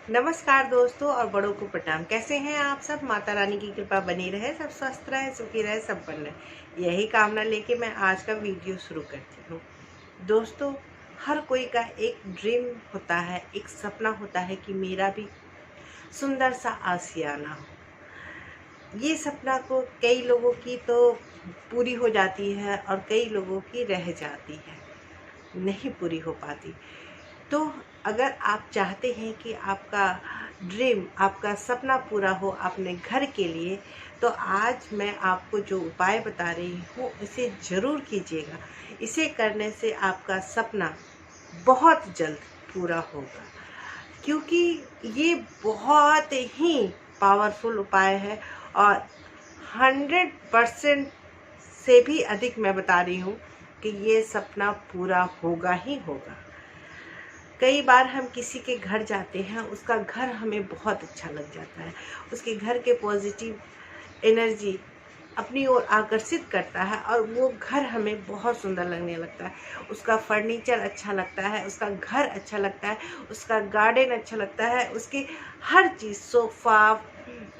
नमस्कार दोस्तों और बड़ों को प्रणाम। कैसे हैं आप सब? माता रानी की कृपा बनी रहे, सब स्वस्थ रहे, सुखी रहे, संपन्न रहे, यही कामना लेके मैं आज का वीडियो शुरू करती हूँ। दोस्तों, हर कोई का एक ड्रीम होता है, एक सपना होता है कि मेरा भी सुंदर सा आशियाना हो। ये सपना को कई लोगों की तो पूरी हो जाती है और कई लोगों की रह जाती है, नहीं पूरी हो पाती। तो अगर आप चाहते हैं कि आपका ड्रीम, आपका सपना पूरा हो अपने घर के लिए, तो आज मैं आपको जो उपाय बता रही हूँ इसे ज़रूर कीजिएगा। इसे करने से आपका सपना बहुत जल्द पूरा होगा, क्योंकि ये बहुत ही पावरफुल उपाय है और 100% से भी अधिक मैं बता रही हूँ कि ये सपना पूरा होगा ही होगा। कई बार हम किसी के घर जाते हैं, उसका घर हमें बहुत अच्छा लग जाता है, उसके घर के पॉजिटिव एनर्जी अपनी ओर आकर्षित करता है और वो घर हमें बहुत सुंदर लगने लगता है। उसका फर्नीचर अच्छा लगता है, उसका घर अच्छा लगता है, उसका गार्डन अच्छा लगता है, उसकी हर चीज़, सोफ़ा,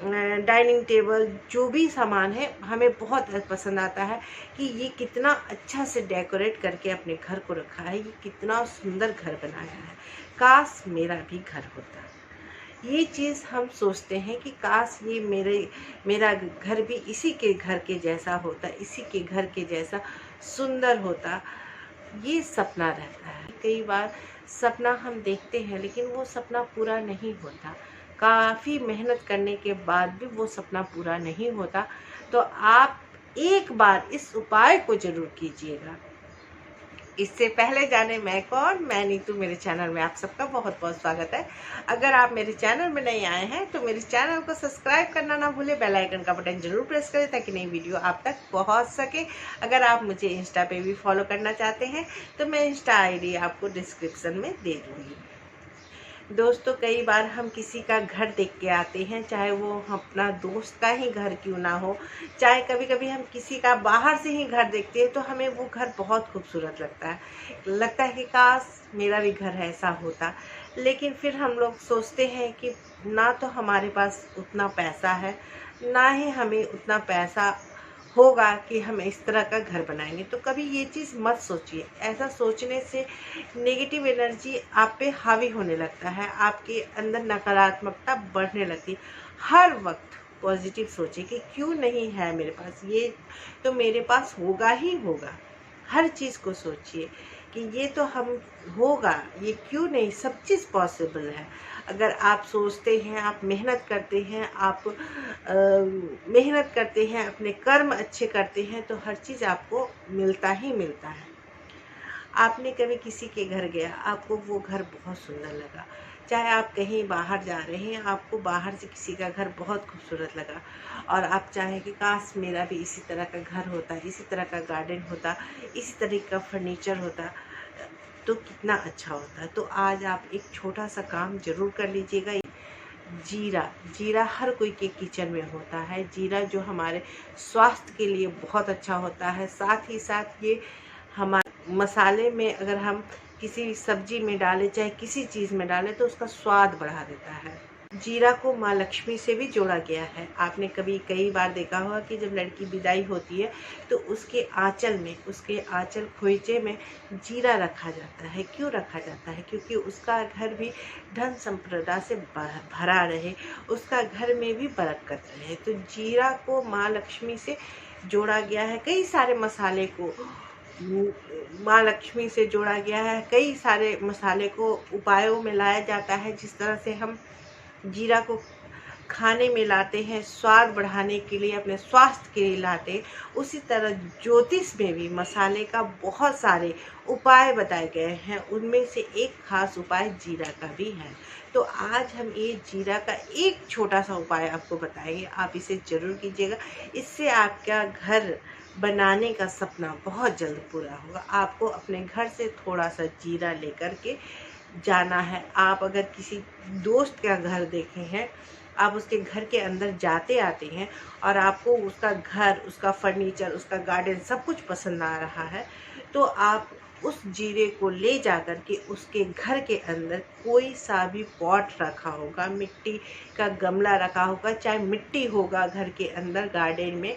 डाइनिंग टेबल, जो भी सामान है हमें बहुत पसंद आता है कि ये कितना अच्छा से डेकोरेट करके अपने घर को रखा है, ये कितना सुंदर घर बनाया है, काश मेरा भी घर होता। ये चीज़ हम सोचते हैं कि काश ये मेरा घर भी इसी के घर के जैसा होता, इसी के घर के जैसा सुंदर होता। ये सपना रहता है। कई बार सपना हम देखते हैं लेकिन वो सपना पूरा नहीं होता। काफ़ी मेहनत करने के बाद भी वो सपना पूरा नहीं होता। तो आप एक बार इस उपाय को ज़रूर कीजिएगा। इससे पहले जाने मैं कौन, मैं नीतू, मेरे चैनल में आप सबका बहुत बहुत स्वागत है। अगर आप मेरे चैनल में नए आए हैं तो मेरे चैनल को सब्सक्राइब करना ना भूलें, बेल आइकन का बटन जरूर प्रेस करें ताकि नई वीडियो आप तक पहुंच सके। अगर आप मुझे इंस्टा पे भी फॉलो करना चाहते हैं तो मैं इंस्टा आईडी आपको डिस्क्रिप्शन में दे दूँगी। दोस्तों, कई बार हम किसी का घर देख के आते हैं, चाहे वो अपना दोस्त का ही घर क्यों ना हो, चाहे कभी कभी हम किसी का बाहर से ही घर देखते हैं तो हमें वो घर बहुत खूबसूरत लगता है कि काश मेरा भी घर ऐसा होता। लेकिन फिर हम लोग सोचते हैं कि ना तो हमारे पास उतना पैसा है, ना ही हमें उतना पैसा होगा कि हम इस तरह का घर बनाएंगे। तो कभी ये चीज़ मत सोचिए। ऐसा सोचने से नेगेटिव एनर्जी आप पे हावी होने लगता है, आपके अंदर नकारात्मकता बढ़ने लगती है। हर वक्त पॉजिटिव सोचिए कि क्यों नहीं है मेरे पास, ये तो मेरे पास होगा ही होगा। हर चीज़ को सोचिए कि ये तो हम होगा, ये क्यों नहीं, सब चीज़ पॉसिबल है। अगर आप सोचते हैं, आप मेहनत करते हैं, आप मेहनत करते हैं, अपने कर्म अच्छे करते हैं, तो हर चीज़ आपको मिलता ही मिलता है। आपने कभी किसी के घर गया, आपको वो घर बहुत सुंदर लगा, चाहे आप कहीं बाहर जा रहे हैं, आपको बाहर से किसी का घर बहुत खूबसूरत लगा और आप चाहें कि काश मेरा भी इसी तरह का घर होता, इसी तरह का गार्डन होता, इसी तरह का फर्नीचर होता, तो कितना अच्छा होता। तो आज आप एक छोटा सा काम ज़रूर कर लीजिएगा। जीरा, जीरा हर कोई के किचन में होता है। जीरा जो हमारे स्वास्थ्य के लिए बहुत अच्छा होता है, साथ ही साथ ये हमारे मसाले में अगर हम किसी सब्जी में डालें, चाहे किसी चीज़ में डालें, तो उसका स्वाद बढ़ा देता है। जीरा को माँ लक्ष्मी से भी जोड़ा गया है। आपने कभी कई बार देखा होगा कि जब लड़की विदाई होती है तो उसके आंचल खोइचे में जीरा रखा जाता है। क्यों रखा जाता है? क्योंकि उसका घर भी धन संपदा से भरा रहे, उसका घर में भी बरकत रहे। तो जीरा को माँ लक्ष्मी से जोड़ा गया है। कई सारे मसाले को माँ लक्ष्मी से जोड़ा गया है। कई सारे मसाले को उपायों में लाया जाता है। जिस तरह से हम जीरा को खाने में लाते हैं, स्वाद बढ़ाने के लिए, अपने स्वास्थ्य के लिए लाते हैं, उसी तरह ज्योतिष में भी मसाले का बहुत सारे उपाय बताए गए हैं। उनमें से एक खास उपाय जीरा का भी है। तो आज हम ये जीरा का एक छोटा सा उपाय आपको बताएंगे, आप इसे ज़रूर कीजिएगा। इससे आपका घर बनाने का सपना बहुत जल्द पूरा होगा। आपको अपने घर से थोड़ा सा जीरा लेकर के जाना है। आप अगर किसी दोस्त का घर देखे हैं, आप उसके घर के अंदर जाते आते हैं और आपको उसका घर, उसका फर्नीचर, उसका गार्डन सब कुछ पसंद आ रहा है, तो आप उस जीरे को ले जा कर के उसके घर के अंदर कोई सा भी पॉट रखा होगा, मिट्टी का गमला रखा होगा, चाहे मिट्टी होगा घर के अंदर गार्डन में,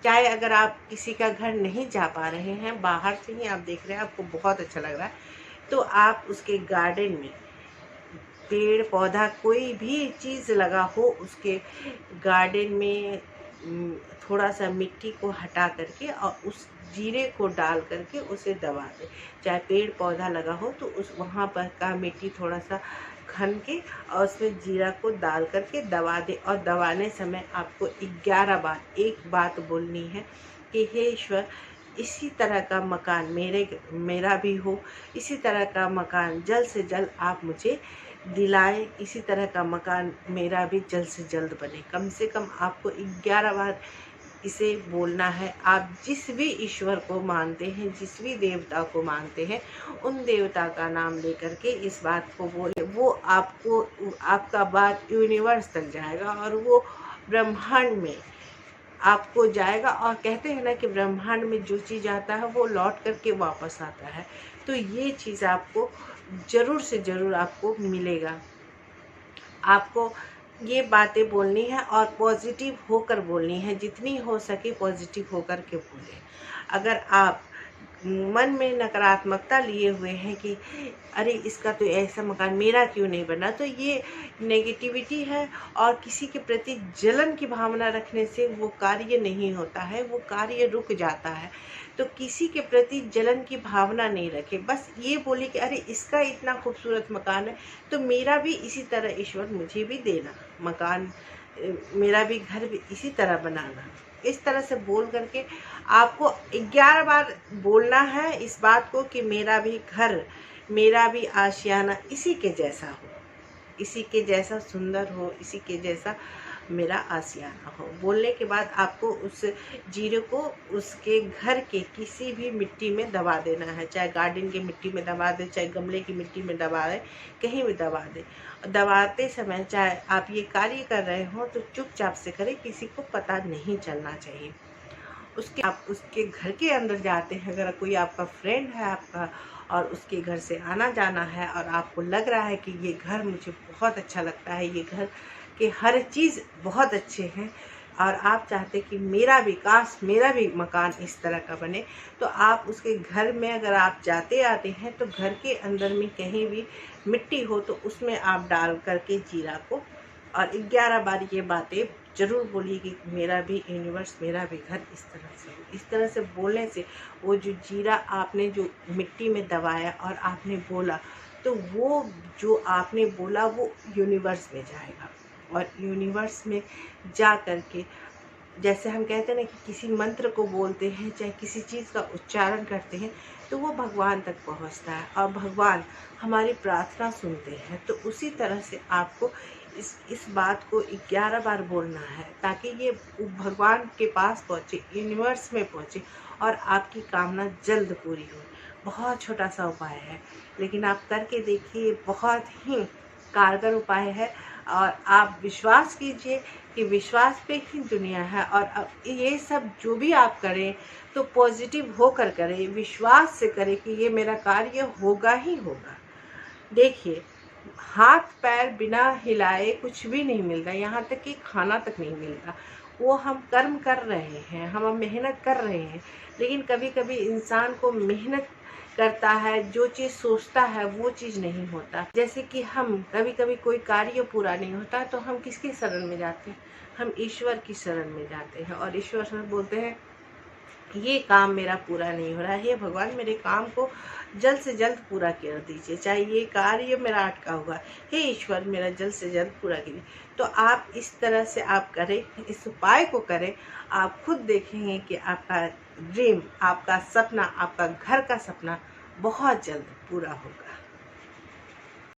चाहे अगर आप किसी का घर नहीं जा पा रहे हैं, बाहर से ही आप देख रहे हैं, आपको बहुत अच्छा लग रहा है, तो आप उसके गार्डन में पेड़ पौधा कोई भी चीज़ लगा हो उसके गार्डन में थोड़ा सा मिट्टी को हटा करके और उस जीरे को डाल करके उसे दबा दे। चाहे पेड़ पौधा लगा हो तो उस वहाँ पर का मिट्टी थोड़ा सा खन के और उसमें जीरा को डाल करके दबा दे, और दबाने समय आपको 11 बार एक बात बोलनी है कि हे ईश्वर, इसी तरह का मकान मेरा भी हो, इसी तरह का मकान जल्द से जल्द आप मुझे दिलाएं, इसी तरह का मकान मेरा भी जल्द से जल्द बने। कम से कम आपको 11 बार इसे बोलना है। आप जिस भी ईश्वर को मानते हैं, जिस भी देवता को मानते हैं, उन देवता का नाम लेकर के इस बात को बोले, वो आपका बात यूनिवर्स तक जाएगा और वो ब्रह्मांड में आपको जाएगा। और कहते हैं ना कि ब्रह्मांड में जो चीज़ आता है वो लौट करके वापस आता है। तो ये चीज़ आपको ज़रूर से ज़रूर आपको मिलेगा। आपको ये बातें बोलनी है और पॉजिटिव होकर बोलनी है, जितनी हो सके पॉजिटिव होकर के बोलें। अगर आप मन में नकारात्मकता लिए हुए हैं कि अरे इसका तो ऐसा मकान मेरा क्यों नहीं बना, तो ये नेगेटिविटी है। और किसी के प्रति जलन की भावना रखने से वो कार्य नहीं होता है, वो कार्य रुक जाता है। तो किसी के प्रति जलन की भावना नहीं रखे, बस ये बोले कि अरे इसका इतना खूबसूरत मकान है तो मेरा भी इसी तरह ईश्वर मुझे भी देना मकान, मेरा भी घर भी इसी तरह बनाना। इस तरह से बोल करके आपको 11 बार बोलना है इस बात को कि मेरा भी घर, मेरा भी आशियाना इसी के जैसा हो, इसी के जैसा सुंदर हो, इसी के जैसा मेरा आशियाना हो। बोलने के बाद आपको उस जीरे को उसके घर के किसी भी मिट्टी में दबा देना है, चाहे गार्डन की मिट्टी में दबा दे, चाहे गमले की मिट्टी में दबा दे, कहीं भी दबा दे। दबाते समय चाहे आप ये कार्य कर रहे हो तो चुपचाप से करें, किसी को पता नहीं चलना चाहिए। आप उसके घर के अंदर जाते हैं, अगर कोई आपका फ्रेंड है आपका और उसके घर से आना जाना है और आपको लग रहा है कि ये घर मुझे बहुत अच्छा लगता है, ये घर के हर चीज़ बहुत अच्छे हैं और आप चाहते कि मेरा भी काश मेरा भी मकान इस तरह का बने, तो आप उसके घर में अगर आप जाते आते हैं तो घर के अंदर में कहीं भी मिट्टी हो तो उसमें आप डाल करके जीरा को और 11 बार ये बातें ज़रूर बोलिए कि मेरा भी यूनिवर्स, मेरा भी घर इस तरह से हो। इस तरह से बोलने से वो जो जीरा आपने जो मिट्टी में दबाया और आपने बोला, तो वो जो आपने बोला वो यूनिवर्स में जाएगा और यूनिवर्स में जा कर के, जैसे हम कहते हैं ना कि किसी मंत्र को बोलते हैं, चाहे किसी चीज़ का उच्चारण करते हैं तो वो भगवान तक पहुंचता है और भगवान हमारी प्रार्थना सुनते हैं। तो उसी तरह से आपको इस बात को 11 बार बोलना है ताकि ये भगवान के पास पहुँचे, यूनिवर्स में पहुँचे और आपकी कामना जल्द पूरी हो। बहुत छोटा सा उपाय है लेकिन आप करके देखिए, बहुत ही कारगर उपाय है और आप विश्वास कीजिए कि विश्वास पे ही दुनिया है। और अब ये सब जो भी आप करें तो पॉजिटिव होकर करें, विश्वास से करें कि ये मेरा कार्य होगा ही होगा। देखिए, हाथ पैर बिना हिलाए कुछ भी नहीं मिलता, यहाँ तक कि खाना तक नहीं मिलता। वो हम कर्म कर रहे हैं, हम मेहनत कर रहे हैं, लेकिन कभी कभी इंसान को मेहनत करता है, जो चीज़ सोचता है वो चीज़ नहीं होता। जैसे कि हम कभी कभी कोई कार्य पूरा नहीं होता तो हम किसकी शरण में जाते हैं? हम ईश्वर की शरण में जाते हैं और ईश्वर से बोलते हैं ये काम मेरा पूरा नहीं हो रहा है, हे भगवान मेरे काम को जल्द से जल्द पूरा कर दीजिए, चाहे ये कार्य मेरा अटका हुआ, हे ईश्वर मेरा जल्द से जल्द पूरा कीजिए। तो आप इस तरह से आप करें, इस उपाय को करें, आप खुद देखेंगे कि आपका ड्रीम, आपका सपना, आपका घर का सपना बहुत जल्द पूरा होगा।